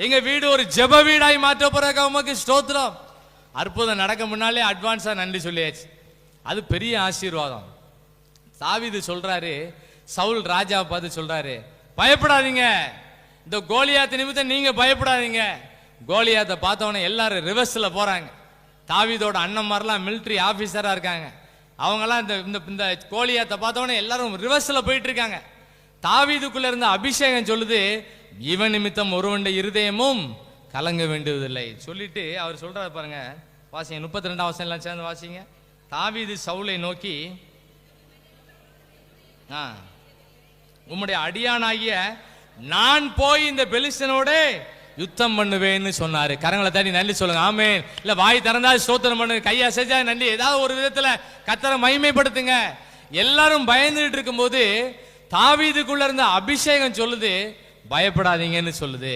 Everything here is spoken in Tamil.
எங்க வீடு ஒரு ஜெப வீடாய் மாற்ற போறாங்க. உமக்கு ஸ்தோத்திரம். அற்புதம் நடக்க முன்னாலே அட்வான்ஸா நன்றி சொல்லியாச்சு. அது பெரிய ஆசீர்வாதம். தாவீது சொல்றாரு, சவுல் ராஜாவை பார்த்து சொல்றாரு, பயப்படாதீங்க, இந்த கோலியாத் நிமித்தம் நீங்க பயப்படாதீங்க. கோலியாத்தை பார்த்தவொடனே எல்லாரும் ரிவர்ஸ்ல போறாங்க. தாவீதோட அண்ணன்மாரெல்லாம் மிலிட்டரி ஆபீசரா இருக்காங்க. அவங்கெல்லாம் இந்த கோலியாத்தை பார்த்தவொடனே எல்லாரும் ரிவர்ஸ்ல போயிட்டு இருக்காங்க. தாவீதுக்குள்ள இருந்த அபிஷேகம் சொல்லுது, இவன் நிமித்தம் ஒருவனுடைய இருதயமும் கலங்க வேண்டியதில்லை சொல்லிட்டு அவர் சொல்றாரு பாருங்க. வாசிங்க 32 வசனம் எல்லாம் சேர்ந்து வாசிங்க. தாவீது சவுலை நோக்கி, உம்முடைய அடியானாகிய நான் போய் இந்த பெலிஸ்தனோட யுத்தம் பண்ணுவேன்னு சொன்னாரு. கரங்களை தட்டி நன்றி சொல்லுங்க. ஆமென். இல்ல வாய் திறந்தா ஸ்தோத்திரம் பண்ணுங்க, கையா செஞ்சா நன்றி, ஏதாவது ஒரு விதத்துல கர்த்தரை மகிமைப்படுத்துங்க. எல்லாரும் பயந்துட்டு இருக்கும்போது தாவீதுக்குள்ள இருந்த அபிஷேகம் சொல்லுது, பயப்படாதீங்கன்னு சொல்லுது.